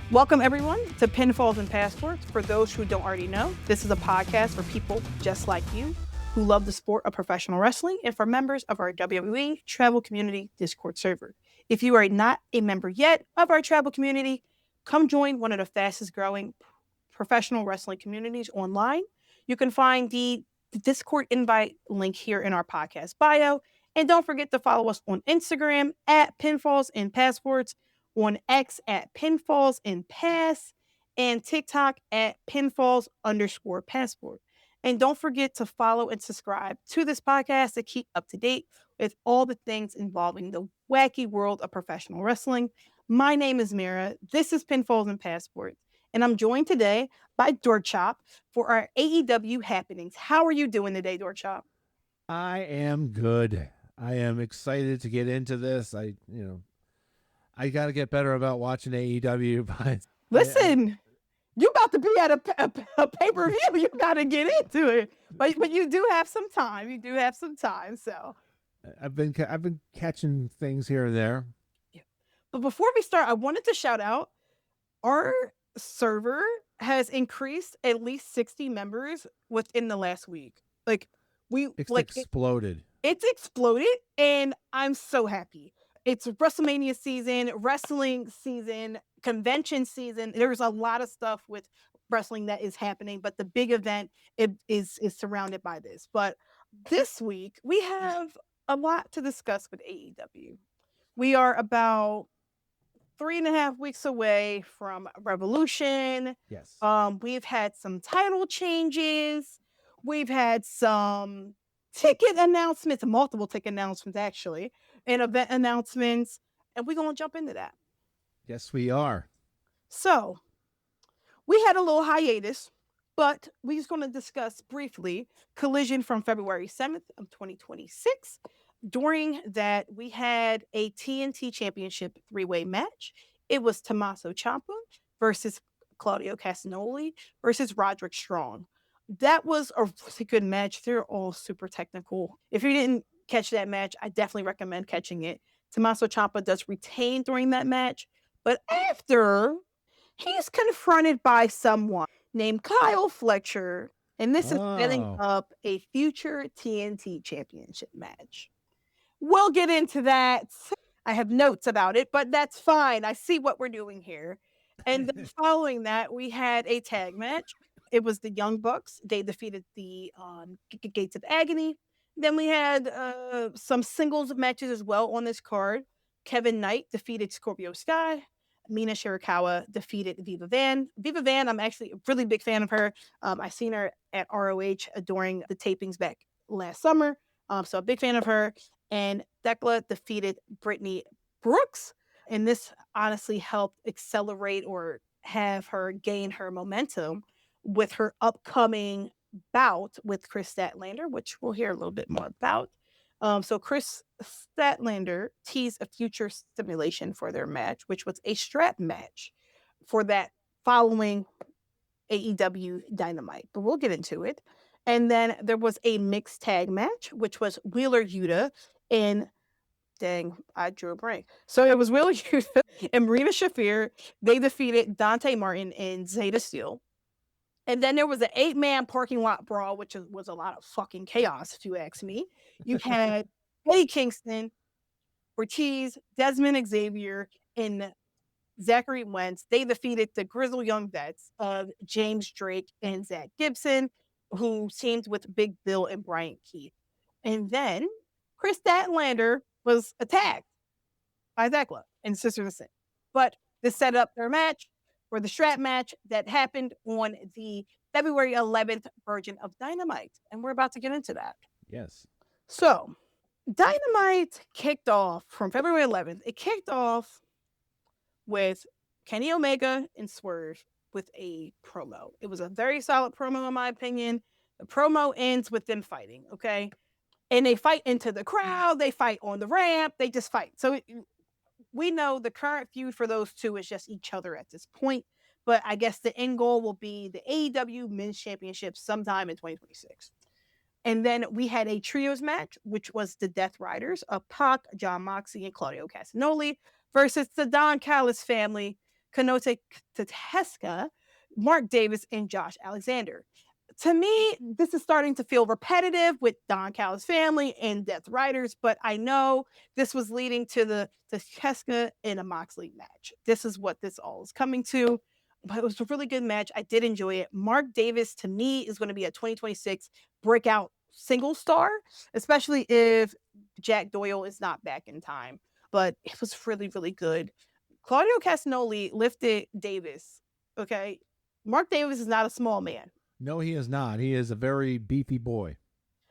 Welcome, everyone, to Pinfalls and Passports. For those who don't already know, this is a podcast for people just like you who love the sport of professional wrestling and for members of our WWE Travel Community Discord server. If you are not a member yet of our travel community, come join one of the fastest growing professional wrestling communities online. You can find the Discord invite link here in our podcast bio. And don't forget to follow us on Instagram at Pinfalls and Passports, on X at Pinfalls and Pass, and TikTok at Pinfalls_Passport. And don't forget to follow and subscribe to this podcast to keep up to date with all the things involving the wacky world of professional wrestling. My name is Mirah. This is Pinfalls and Passports. And I'm joined today by Dorkchop for our AEW happenings. How are you doing today, Dorkchop? I am good. I am excited to get into this. I got to get better about watching AEW. But listen, you about to be at a pay-per-view. You got to get into it. But you do have some time. You do have some time. So I've been catching things here and there. Yeah. But before we start, I wanted to shout out our server has increased at least 60 members within the last week. It's exploded. It's exploded, and I'm so happy. It's WrestleMania season, wrestling season, convention season. There's a lot of stuff with wrestling that is happening, but the big event is surrounded by this. But this week, we have a lot to discuss with AEW. We are about 3.5 weeks away from Revolution. Yes. We've had some title changes. We've had some ticket announcements, multiple ticket announcements actually, and event announcements, and we're going to jump into that. Yes, we are. So, we had a little hiatus, but we're just going to discuss briefly Collision from February 7th of 2026. During that, we had a TNT Championship three-way match. It was Tommaso Ciampa versus Claudio Castagnoli versus Roderick Strong. That was a really good match. They're all super technical. If you didn't catch that match, I definitely recommend catching it. Tommaso Ciampa does retain during that match, but after, he's confronted by someone named Kyle Fletcher, and this is setting up a future TNT Championship match. We'll get into that. I have notes about it, but that's fine. I see what we're doing here. And then following that, we had a tag match. It was the Young Bucks. They defeated the Gates of Agony. Then we had some singles matches as well on this card. Kevin Knight defeated Scorpio Sky. Mina Shirakawa defeated Viva Van. Viva Van, I'm actually a really big fan of her. I seen her at ROH during the tapings back last summer. So a big fan of her. And Thekla defeated Brittany Brooks. And this honestly helped accelerate or have her gain her momentum with her upcoming bout with Chris Statlander, which we'll hear a little bit more about. So Chris Statlander teased a future stipulation for their match, which was a strap match for that following AEW Dynamite. But we'll get into it. And then there was a mixed tag match, which was Wheeler Yuta and I drew a break. So it was Wheeler Yuta and Marina Shafir. They defeated Dante Martin and Zeta Steel. And then there was an 8-man parking lot brawl, which was a lot of fucking chaos, if you ask me. You had Eddie Kingston, Ortiz, Desmond Xavier, and Zachary Wentz. They defeated the Grizzled Young Vets of James Drake and Zach Gibson, who teamed with Big Bill and Brian Keith. And then Chris Statlander was attacked by Thekla and Sisters of Sin. But this set up their match for the strap match that happened on the February 11th version of Dynamite. And we're about to get into that. Yes. So, Dynamite kicked off from February 11th. It kicked off with Kenny Omega and Swerve with a promo. It was a very solid promo, in my opinion. The promo ends with them fighting, okay? And they fight into the crowd. They fight on the ramp. They just fight. So we know the current feud for those two is just each other at this point. But I guess the end goal will be the AEW Men's Championship sometime in 2026. And then we had a trios match, which was the Death Riders of Pac, John Moxley, and Claudio Castagnoli versus the Don Callis family, Kenote Tateska, Mark Davis, and Josh Alexander. To me, this is starting to feel repetitive with Don Callis family and Death Riders, but I know this was leading to the Tateska and a Moxley match. This is what this all is coming to. But it was a really good match. I did enjoy it. Mark Davis, to me, is going to be a 2026 breakout single star, especially if Jack Doyle is not back in time. But it was really, really good. Claudio Castagnoli lifted Davis. Okay. Mark Davis is not a small man. No, he is not. He is a very beefy boy.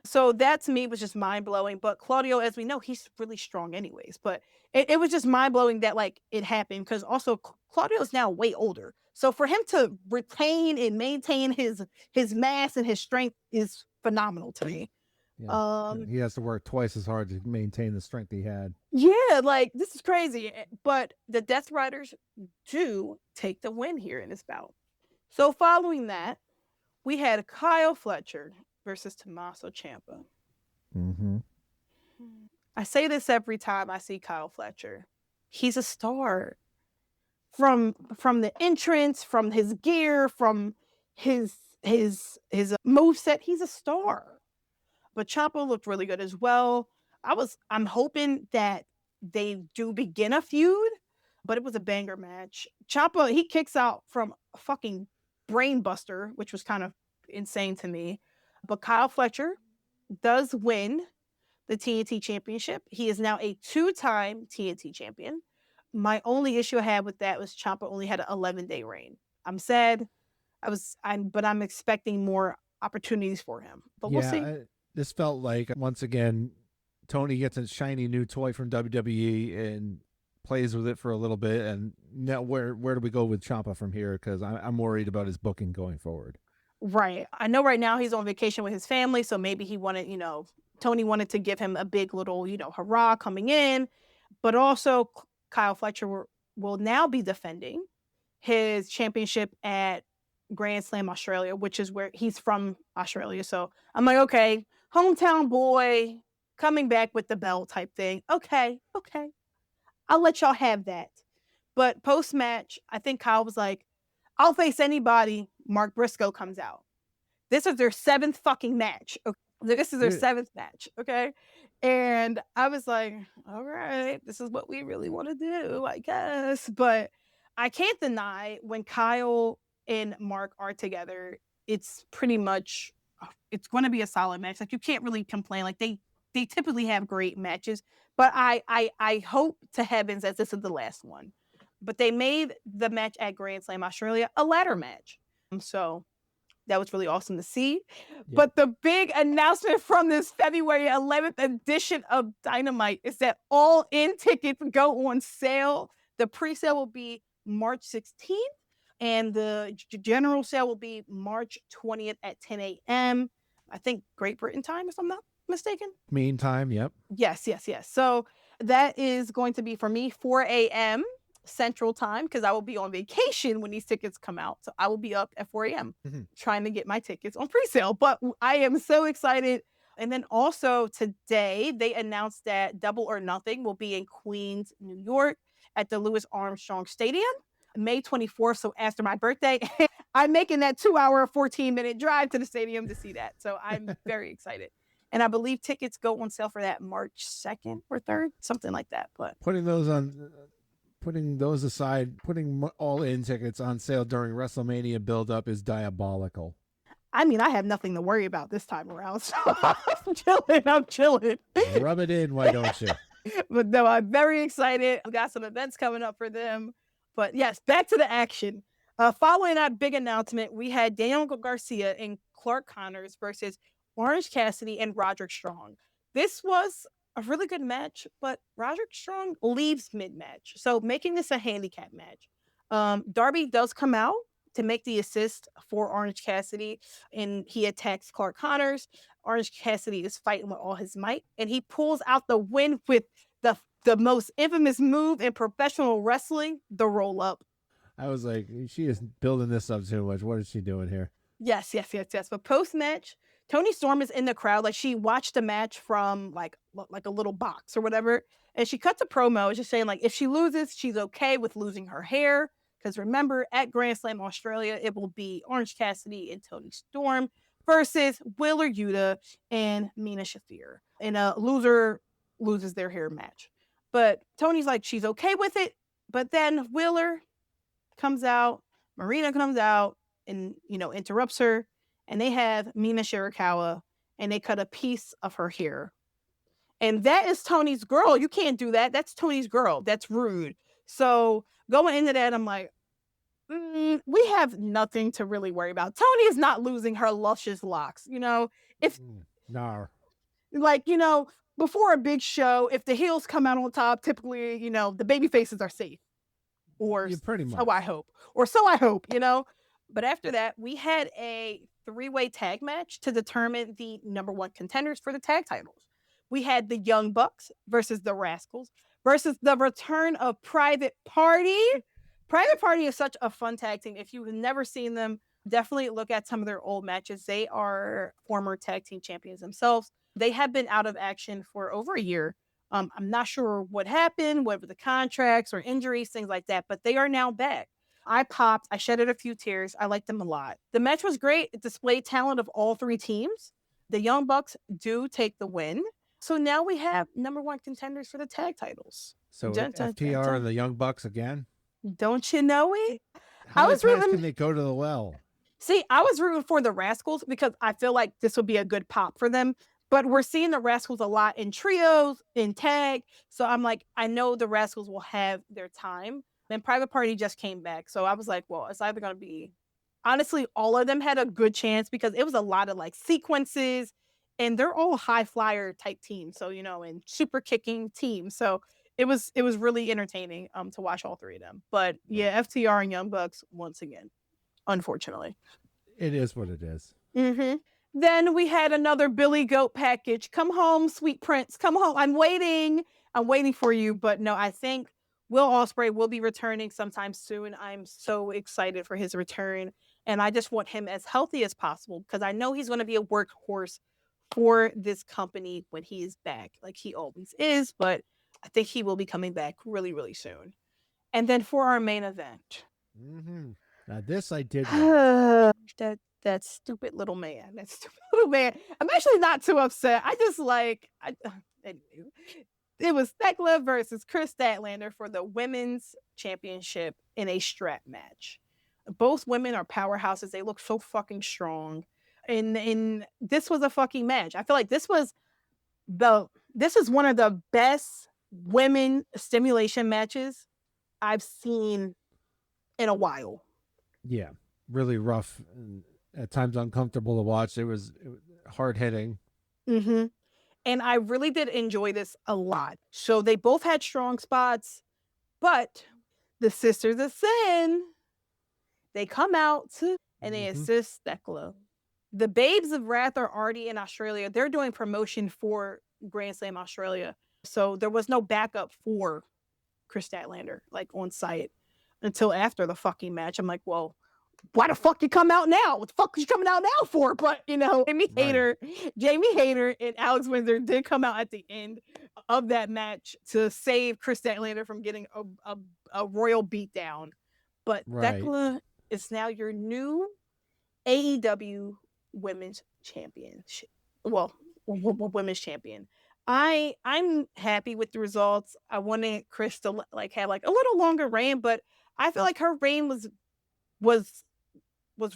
So that to me was just mind blowing. But Claudio, as we know, he's really strong anyways. But it was just mind blowing that like it happened because also Claudio is now way older. So for him to retain and maintain his mass and his strength is phenomenal to me. Yeah. He has to work twice as hard to maintain the strength he had. Yeah, like this is crazy. But the Death Riders do take the win here in this bout. So following that, we had Kyle Fletcher versus Tommaso Ciampa. Mm-hmm. I say this every time I see Kyle Fletcher. He's a star. From the entrance, from his gear, from his moveset, he's a star. But Ciampa looked really good as well. I'm hoping that they do begin a feud, but it was a banger match. Ciampa, he kicks out from a fucking brainbuster, which was kind of insane to me. But Kyle Fletcher does win the TNT Championship. He is now a two-time TNT champion. My only issue I had with that was Ciampa only had an 11-day reign. I'm sad. But I'm expecting more opportunities for him. But we'll see. This felt like once again, Tony gets a shiny new toy from WWE and plays with it for a little bit. And now where do we go with Ciampa from here? Because I'm worried about his booking going forward. Right. I know right now he's on vacation with his family, so maybe he wanted, Tony wanted to give him a big little, hurrah coming in. But also, Kyle Fletcher will now be defending his championship at Grand Slam Australia, which is where he's from, Australia. So I'm like, okay, hometown boy coming back with the belt type thing. Okay. I'll let y'all have that. But post match, I think Kyle was like, I'll face anybody. Mark Briscoe comes out. This is their 7th fucking match. Okay? This is their 7th match. Okay. And I was like, all right, this is what we really want to do, I guess. But I can't deny when Kyle and Mark are together, it's pretty much, it's going to be a solid match. Like you can't really complain. Like they typically have great matches, but I hope to heavens that this is the last one. But they made the match at Grand Slam Australia a ladder match. So that was really awesome to see. Yep. But the big announcement from this February 11th edition of Dynamite is that all in tickets go on sale. The pre-sale will be March 16th, and the general sale will be March 20th at 10 a.m. I think Great Britain time, if I'm not mistaken. Meantime, yep. Yes. So that is going to be for me 4 a.m. Central time because I will be on vacation when these tickets come out. So I will be up at 4 a.m. Trying to get my tickets on pre-sale. But I am so excited. And then also today, they announced that Double or Nothing will be in Queens, New York at the Louis Armstrong Stadium, May 24th. So after my birthday, I'm making that 2-hour, 14-minute drive to the stadium to see that. So I'm very excited. And I believe tickets go on sale for that March 2nd or 3rd, something like that. But putting those aside, putting all-in tickets on sale during WrestleMania build-up is diabolical. I mean, I have nothing to worry about this time around, so I'm chilling. Rub it in, why don't you? But no, I'm very excited. I've got some events coming up for them. But yes, back to the action. Following that big announcement, we had Daniel Garcia and Clark Connors versus Orange Cassidy and Roderick Strong. This was a really good match, but Roderick Strong leaves mid-match. So making this a handicap match. Darby does come out to make the assist for Orange Cassidy, and he attacks Clark Connors. Orange Cassidy is fighting with all his might, and he pulls out the win with the most infamous move in professional wrestling, the roll-up. I was like, she is building this up too much. What is she doing here? Yes. But post-match, Toni Storm is in the crowd. Like she watched the match from like a little box or whatever. And she cuts a promo just saying like, if she loses, she's okay with losing her hair. Because remember, at Grand Slam Australia, it will be Orange Cassidy and Toni Storm versus Wheeler Yuta and Mina Shafir in a loser loses their hair match. But Tony's like, she's okay with it. But then Wheeler comes out, Marina comes out and, interrupts her. And they have Mina Shirakawa and they cut a piece of her hair. And that is Tony's girl. You can't do that. That's Tony's girl. That's rude. So going into that, I'm like, we have nothing to really worry about. Tony is not losing her luscious locks. If No. like, before a big show, if the heels come out on top, typically, the baby faces are safe. Or Yeah, pretty much. so I hope. Or so I hope. But after that, we had a 3-way tag match to determine the number 1 contenders for the tag titles. We had the Young Bucks versus the Rascals versus the return of Private Party. Private Party is such a fun tag team. If you've never seen them, definitely look at some of their old matches. They are former tag team champions themselves. They have been out of action for over a year. I'm not sure what happened, whether the contracts or injuries, things like that, but they are now back. I popped, I shedded a few tears. I liked them a lot. The match was great. It displayed talent of all 3 teams. The Young Bucks do take the win. So now we have number 1 contenders for the tag titles. So FTR and the Young Bucks again? Don't you know it? How many times can they go to the well? See, I was rooting for the Rascals because I feel like this would be a good pop for them. But we're seeing the Rascals a lot in trios, in tag. So I'm like, I know the Rascals will have their time. Then Private Party just came back. So I was like, well, it's either going to be... Honestly, all of them had a good chance because it was a lot of like sequences. And they're all high flyer type teams. So, and super kicking teams. So it was really entertaining to watch all 3 of them. But yeah, FTR and Young Bucks once again, unfortunately. It is what it is. Mm-hmm. Then we had another Billy Goat package. Come home, sweet prince. Come home. I'm waiting for you. But no, I think Will Ospreay will be returning sometime soon. I'm so excited for his return. And I just want him as healthy as possible because I know he's going to be a workhorse for this company when he is back, like he always is. But I think he will be coming back really, really soon. And then for our main event. Mm-hmm. Now this I did that stupid little man. That stupid little man. I'm actually not too upset. I just anyway. It was Thekla versus Chris Statlander for the women's championship in a strap match. Both women are powerhouses. They look so fucking strong. And this was a fucking match. I feel like this is one of the best women stimulation matches I've seen in a while. Yeah, really rough and at times uncomfortable to watch. It was hard hitting. Mm-hmm. And I really did enjoy this a lot. So they both had strong spots, but the Sisters of Sin, they come out and they assist Thekla. The Babes of Wrath are already in Australia. They're doing promotion for Grand Slam Australia. So there was no backup for Chris Statlander, like on site until after the fucking match. I'm like, well, why the fuck you come out now? What the fuck are you coming out now for? But Jamie Hayter and Alex Windsor did come out at the end of that match to save Chris Statlander from getting a royal beatdown. But Thekla is now your new AEW women's championship. Well, women's champion. I'm happy with the results. I wanted Chris to have a little longer reign, but I feel like her reign was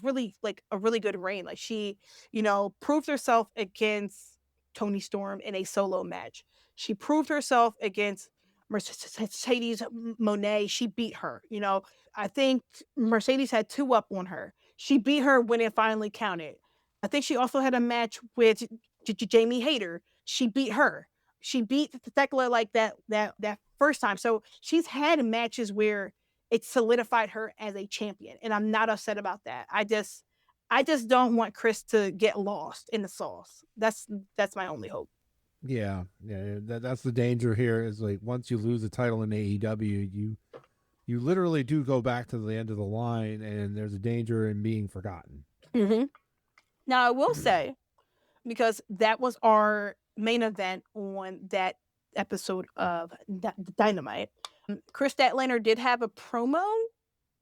really a really good reign. Like she, proved herself against Toni Storm in a solo match. She proved herself against Mercedes Moné. She beat her. I think Mercedes had 2 up on her. She beat her when it finally counted. I think she also had a match with Jamie Hayter. She beat her. She beat Thekla like that first time. So she's had matches where it solidified her as a champion, and I'm not upset about that. I just don't want Chris to get lost in the sauce. That's my only hope. Yeah. That's the danger here. Is like once you lose the title in AEW, you literally do go back to the end of the line, and there's a danger in being forgotten. Mm-hmm. Now I will say, because that was our main event on that episode of Dynamite. Chris Statlander did have a promo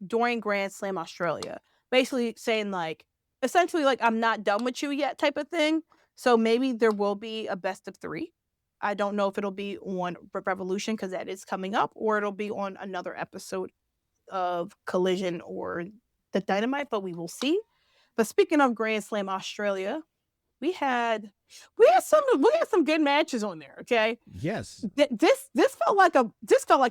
during Grand Slam Australia, basically saying like, essentially like, I'm not done with you yet type of thing. So maybe there will be a best of 3. I don't know if it'll be on Revolution because that is coming up, or it'll be on another episode of Collision or the Dynamite, but we will see. But speaking of Grand Slam Australia, we had we had some good matches on there. Okay, Yes, this felt like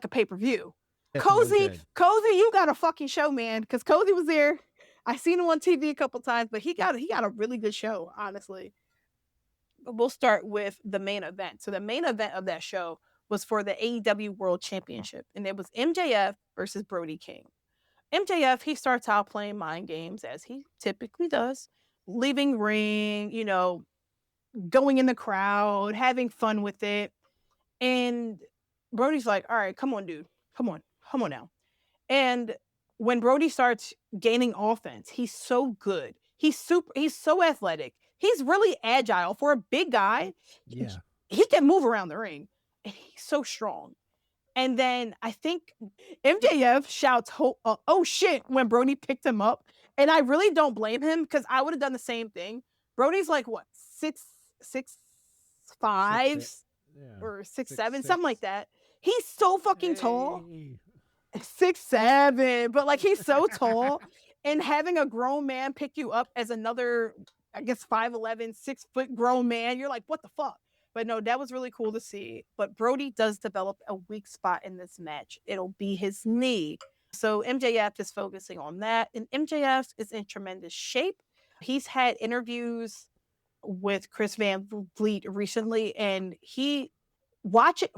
a pay per view. it really did. Cozy, you got a fucking show, man. Because Cozy was there. I seen him on TV a couple times, but he got a really good show, honestly. We'll start with the main event. So the main event of that show was for the AEW World Championship, and it was MJF versus Brody King. MJF, he starts out playing mind games as he typically does, leaving ring, going in the crowd, having fun with it. And Brody's like, all right, come on, dude. Come on now. And when Brody starts gaining offense, he's so good. He's so athletic. He's really agile for a big guy. Yeah. He can move around the ring. And he's so strong. And then I think MJF shouts, oh shit, when Brody picked him up. And I really don't blame him because I would have done the same thing. Brody's like, what, six, five, Yeah. or six, Six, seven, six. something like that. He's so fucking tall. Hey. 6'7", but like he's so tall. And having a grown man pick you up as another, I guess 5'11", 6-foot grown man, you're like, what the fuck? But no, that was really cool to see. But Brody does develop a weak spot in this match. It'll be his knee. So MJF is focusing on that. And MJF is in tremendous shape. He's had interviews with Chris Van Vliet recently, and watching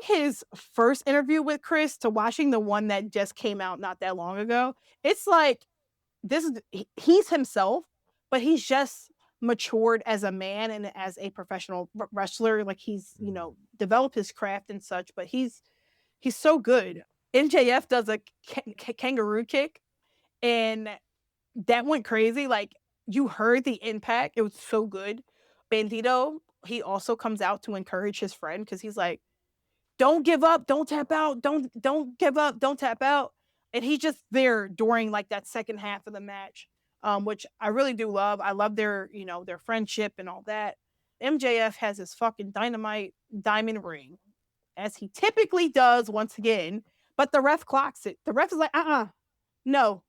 his first interview with Chris to watching the one that just came out not that long ago, it's like he's himself, but he's just matured as a man and as a professional wrestler. Like he's developed his craft and such, but he's so good. MJF does a kangaroo kick, and that went crazy. Like you heard the impact; it was so good. Bandito, he also comes out to encourage his friend because he's like, don't give up, don't tap out, don't give up, don't tap out. And he's just there during like that second half of the match, which I really do love. I love their friendship and all that. MJF has his fucking dynamite diamond ring, as he typically does once again, but the ref clocks it. The ref is like, no,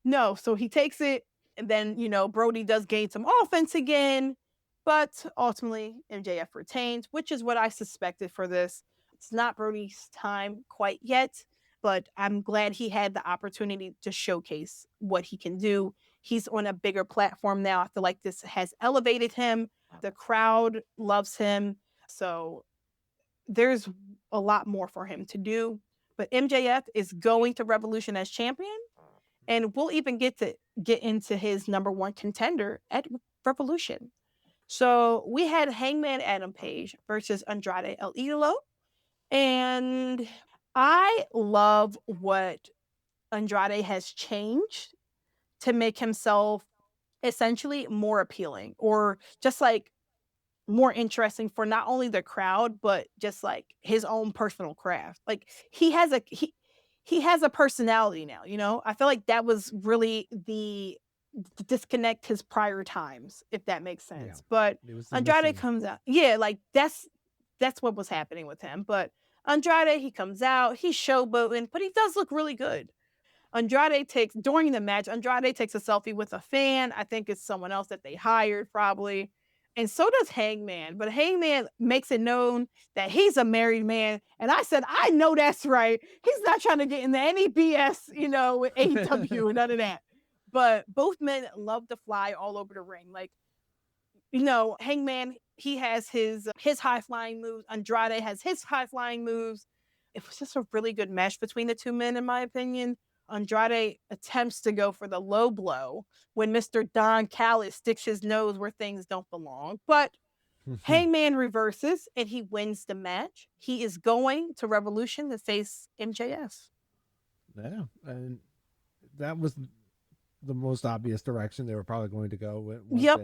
no. So he takes it, and then Brody does gain some offense again, but ultimately MJF retains, which is what I suspected for this. It's not Brody's time quite yet, but I'm glad he had the opportunity to showcase what he can do. He's on a bigger platform now. I feel like this has elevated him. The crowd loves him. So there's a lot more for him to do. But MJF is going to Revolution as champion, and we'll even get into his number one contender at Revolution. So we had Hangman Adam Page versus Andrade El Idolo. And I love what Andrade has changed to make himself essentially more appealing, or just like more interesting for not only the crowd, but just like his own personal craft. Like he has a personality now, I feel like that was really the disconnect his prior times, if that makes sense. Yeah, but it was the Andrade missing. comes out, yeah, like that's what was happening with him. But Andrade, he comes out, he's showboating, but he does look really good. During the match, Andrade takes a selfie with a fan. I think it's someone else that they hired probably. And so does Hangman. But Hangman makes it known that he's a married man. And I said, I know that's right. He's not trying to get into any BS, with AEW and none of that. But both men love to fly all over the ring. Like, Hangman, he has his high flying moves. Andrade has his high flying moves. It was just a really good match between the two men, in my opinion. Andrade attempts to go for the low blow when Mr. Don Callis sticks his nose where things don't belong. But Hangman reverses and he wins the match. He is going to Revolution to face MJF. Yeah, and that was the most obvious direction they were probably going to go once Yep.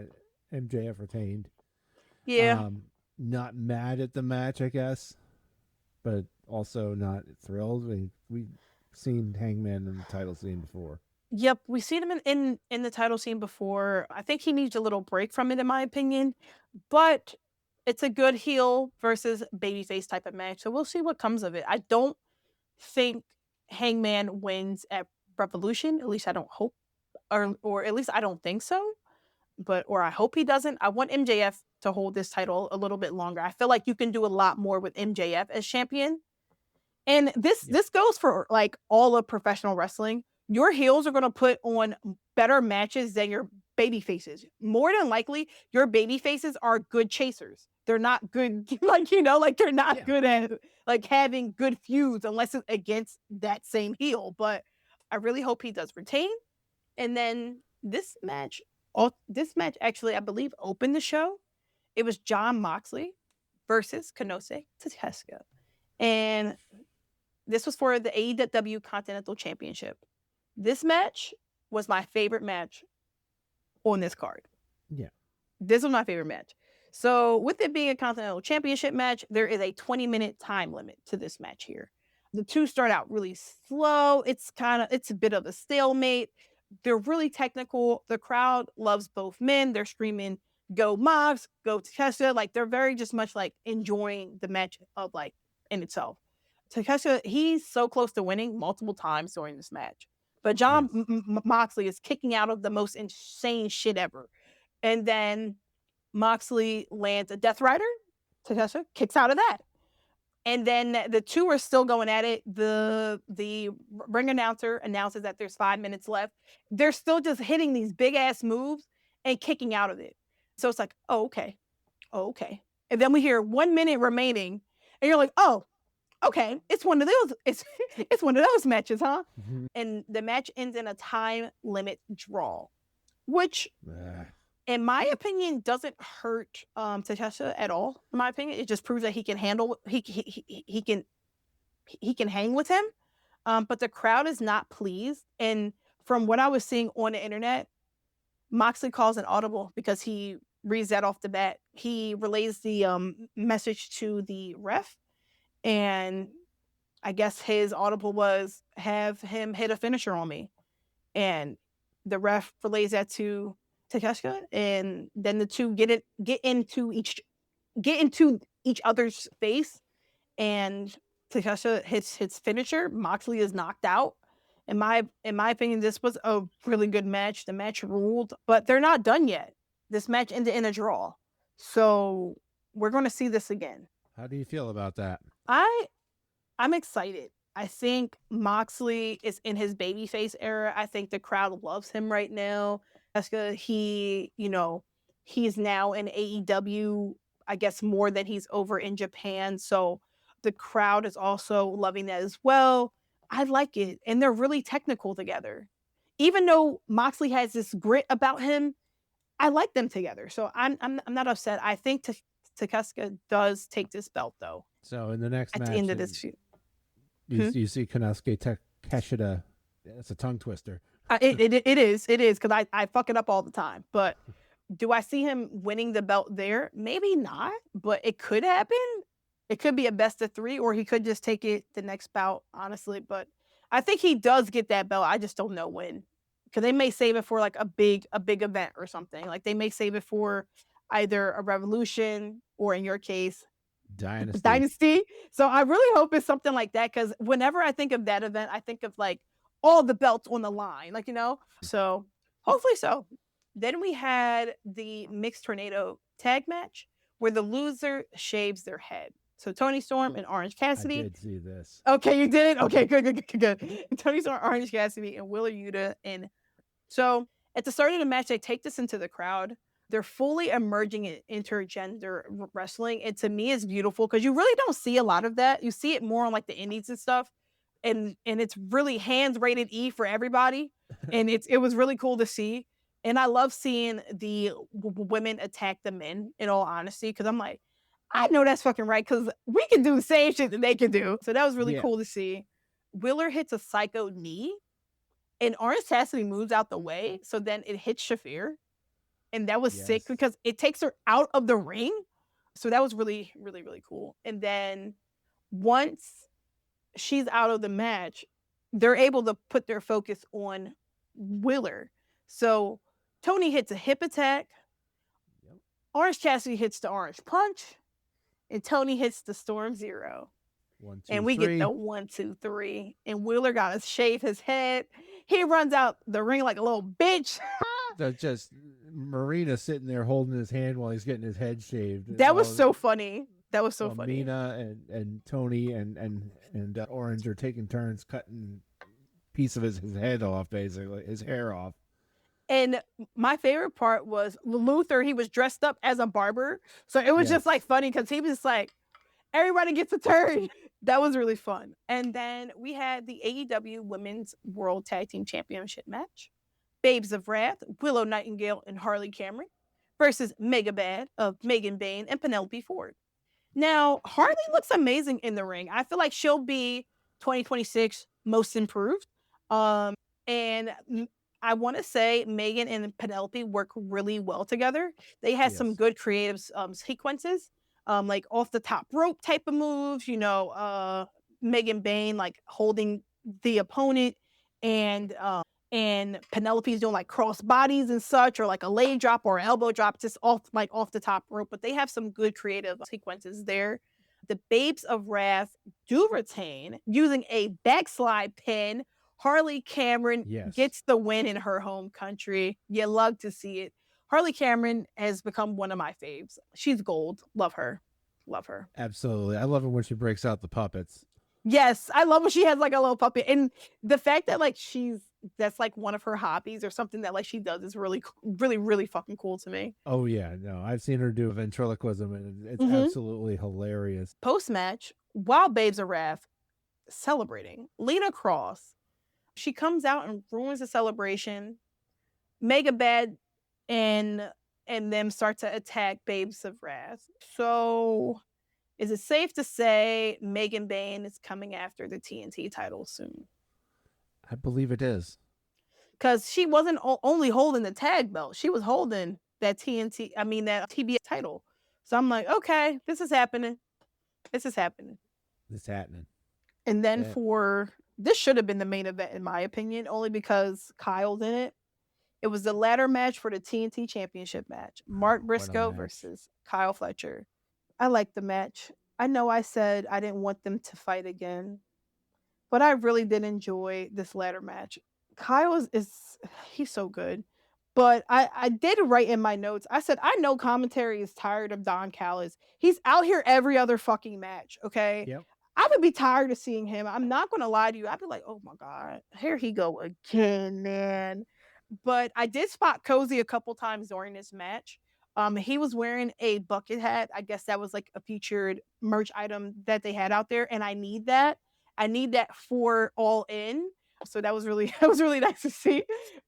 MJF retained. Yeah. Not mad at the match, I guess, but also not thrilled. seen Hangman in the title scene before. Yep, we've seen him in the title scene before. I think he needs a little break from it, in my opinion. But it's a good heel versus babyface type of match. So we'll see what comes of it. I don't think Hangman wins at Revolution. At least I don't hope, or at least I don't think so. But or I hope he doesn't. I want MJF to hold this title a little bit longer. I feel like you can do a lot more with MJF as champion. And this goes for like all of professional wrestling. Your heels are going to put on better matches than your baby faces. More than likely, your baby faces are good chasers. They're not good, like they're not good at like having good feuds unless it's against that same heel. But I really hope he does retain. And then this match actually, I believe, opened the show. It was Jon Moxley versus Konosuke Takeshita. And this was for the AEW Continental Championship. This match was my favorite match on this card. Yeah. This was my favorite match. So with it being a Continental Championship match, there is a 20-minute time limit to this match here. The two start out really slow. It's a bit of a stalemate. They're really technical. The crowd loves both men. They're screaming, "Go Mox, go Takeshita." Like they're very just much like enjoying the match of like in itself. Takeshita, he's so close to winning multiple times during this match. But Jon Moxley is kicking out of the most insane shit ever. And then Moxley lands a Death Rider. Takeshita kicks out of that. And then the two are still going at it. The ring announcer announces that there's 5 minutes left. They're still just hitting these big ass moves and kicking out of it. So it's like, oh, okay. Oh, okay. And then we hear 1 minute remaining. And you're like, oh, okay, it's one of those. It's one of those matches, huh? Mm-hmm. And the match ends in a time limit draw, which, in my opinion, doesn't hurt Takeshita at all. In my opinion, it just proves that he can handle. He can hang with him. But the crowd is not pleased. And from what I was seeing on the internet, Moxley calls an audible because he reads that off the bat. He relays the message to the ref. And I guess his audible was have him hit a finisher on me. And the ref relays that to Takeshita, and then the two get into each other's face, and Takeshita hits his finisher. Moxley is knocked out. In my opinion, this was a really good match. The match ruled, but they're not done yet. This match ended in a draw. So we're going to see this again. How do you feel about that? I'm excited. I think Moxley is in his babyface era. I think the crowd loves him right now. He, he's now in AEW, I guess, more than he's over in Japan. So the crowd is also loving that as well. I like it. And they're really technical together. Even though Moxley has this grit about him, I like them together. So I'm not upset. I think Takeshita does take this belt, though. So in the next at match, the end of this feud. You see Konosuke Takeshita. It's a tongue twister. It is because I fuck it up all the time. But do I see him winning the belt there? Maybe not, but it could happen. It could be a best of 3, or he could just take it the next bout, honestly. But I think he does get that belt. I just don't know when, because they may save it for like a big event or something. Like they may save it for either a Revolution or, in your case, Dynasty. So I really hope it's something like that, because whenever I think of that event, I think of like all the belts on the line, So hopefully so. Then we had the Mixed Tornado tag match where the loser shaves their head. So Toni Storm and Orange Cassidy. I did see this. Okay, you did? Okay, good. Toni Storm, Orange Cassidy, and Wheeler Yuta. And so at the start of the match, they take this into the crowd. They're fully emerging in intergender wrestling. And to me, it's beautiful because you really don't see a lot of that. You see it more on like the indies and stuff. And it's really hands rated E for everybody. And it was really cool to see. And I love seeing the women attack the men, in all honesty, because I'm like, I know that's fucking right, because we can do the same shit that they can do. So that was really cool to see. Wheeler hits a psycho knee, and Orange Cassidy moves out the way. So then it hits Shafir. And that was sick because it takes her out of the ring. So that was really, really, really cool. And then once she's out of the match, they're able to put their focus on Wheeler. So Tony hits a hip attack, Yep. Orange Cassidy hits the Orange Punch, and Tony hits the Storm Zero. One, And two, we get the three. 1, 2, 3. And Wheeler got to shave his head. He runs out the ring like a little bitch. That's just Marina sitting there holding his hand while he's getting his head shaved. That was so funny. That was so While funny. Mina and Tony and Orange are taking turns cutting piece of his head off, basically his hair off. And my favorite part was Luther. He was dressed up as a barber, so it was Yes. just like funny because he was just like, everybody gets a turn. That was really fun. And then we had the AEW Women's World Tag Team Championship match. Babes of Wrath, Willow Nightingale and Harley Cameron versus Mega Bad of Megan Bayne and Penelope Ford. Now, Harley looks amazing in the ring. I feel like she'll be 2026 most improved. And I want to say Megan and Penelope work really well together. They had some good creative sequences, like off the top rope type of moves, Megan Bayne like holding the opponent and Penelope's doing like cross bodies and such, or like a leg drop or elbow drop, just off the top rope. But they have some good creative sequences there. The Babes of Wrath do retain using a backslide pin. Harley Cameron gets the win in her home country. You love to see it. Harley Cameron has become one of my faves. She's gold. Love her. Love her. Absolutely. I love it when she breaks out the puppets. Yes, I love when she has like a little puppet. And the fact that like that's like one of her hobbies or something that like she does is really, really, really fucking cool to me. Oh yeah, no, I've seen her do ventriloquism and it's absolutely hilarious. Post-match, while Babes of Wrath celebrating, Lena Cross, she comes out and ruins the celebration. Mega Bad and them start to attack Babes of Wrath. So is it safe to say Megan Bayne is coming after the TNT title soon? I believe it is. Because she wasn't only holding the tag belt, she was holding that that TBS title. So I'm like, okay, this is happening. This is happening. It's happening. And then this should have been the main event in my opinion, only because Kyle's in it. It was the ladder match for the TNT Championship match. Mark Briscoe versus Kyle Fletcher. I liked the match. I know I said I didn't want them to fight again, but I really did enjoy this ladder match. Kyle he's so good. But I did write in my notes. I said, I know commentary is tired of Don Callis. He's out here every other fucking match, okay? Yep. I would be tired of seeing him. I'm not going to lie to you. I'd be like, oh my God, here he go again, man. But I did spot Cozy a couple times during this match. He was wearing a bucket hat. I guess that was like a featured merch item that they had out there, and I need that. I need that for All In. So that was really nice to see.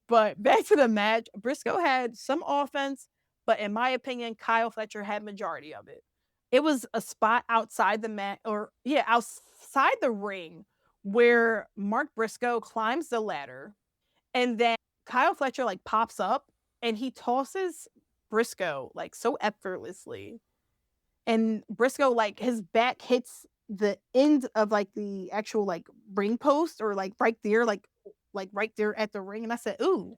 But back to the match, Briscoe had some offense, but in my opinion, Kyle Fletcher had majority of it. It was a spot outside the mat, outside the ring, where Mark Briscoe climbs the ladder, and then Kyle Fletcher like pops up and he tosses Briscoe like so effortlessly. And Briscoe, like his back hits the end of like the actual like ring post, or like right there, like right there at the ring. And I said, ooh,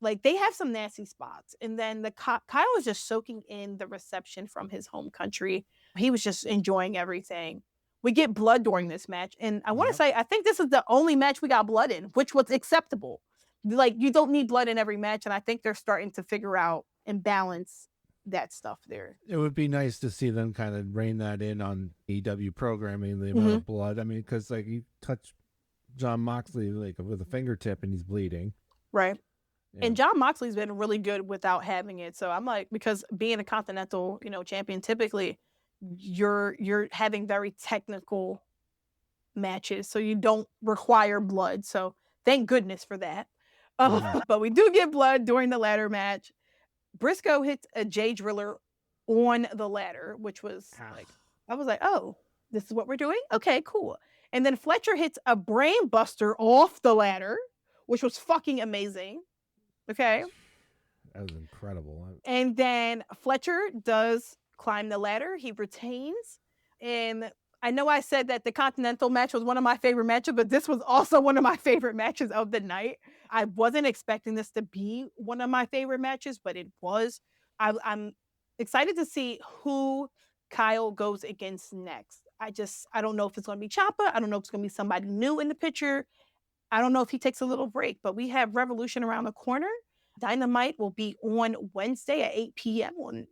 like they have some nasty spots. And then Kyle was just soaking in the reception from his home country. He was just enjoying everything. We get blood during this match. And I want to say, I think this is the only match we got blood in, which was acceptable. Like you don't need blood in every match. And I think they're starting to figure out and balance that stuff there. It would be nice to see them kind of rein that in on EW programming, the amount of blood. I mean, because like you touch Jon Moxley like with a fingertip and he's bleeding. Right. Yeah. And Jon Moxley's been really good without having it. So I'm like, because being a Continental, champion, typically you're having very technical matches, so you don't require blood. So thank goodness for that. But we do get blood during the ladder match. Briscoe hits a J Driller on the ladder, which was like, I was like, oh, this is what we're doing? Okay, cool. And then Fletcher hits a brain buster off the ladder, which was fucking amazing. Okay. That was incredible. And then Fletcher does climb the ladder. He retains. And I know I said that the Continental match was one of my favorite matches, but this was also one of my favorite matches of the night. I wasn't expecting this to be one of my favorite matches, but it was. I'm excited to see who Kyle goes against next. I don't know if it's going to be Ciampa. I don't know if it's going to be somebody new in the picture. I don't know if he takes a little break, but we have Revolution around the corner. Dynamite will be on Wednesday at 8 p.m. on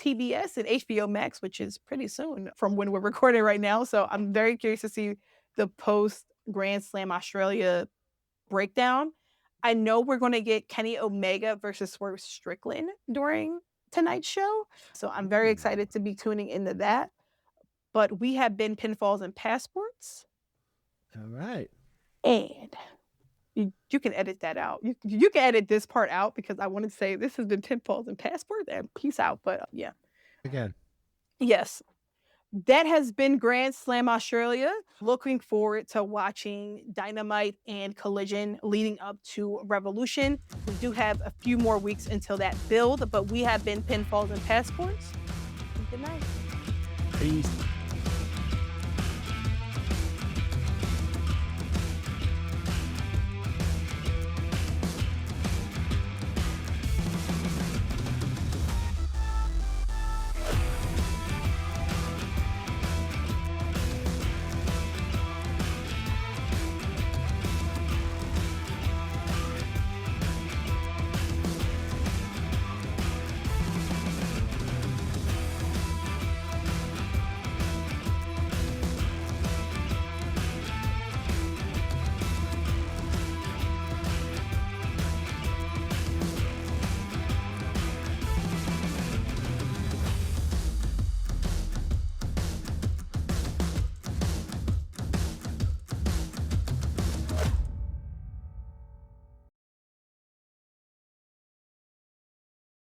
TBS and HBO Max, which is pretty soon from when we're recording right now. So I'm very curious to see the post Grand Slam Australia breakdown. I know we're going to get Kenny Omega versus Swerve Strickland during tonight's show. So I'm very Ooh. excited to be tuning into that. But we have been Pinfalls and Passports. All right. And you can edit that out. You can edit this part out because I want to say this has been Pinfalls and Passports and peace out. But yeah. Again. Yes. That has been Grand Slam Australia. Looking forward to watching Dynamite and Collision leading up to Revolution. We do have a few more weeks until that build, but we have been Pinfalls and Passports. Good night. Peace.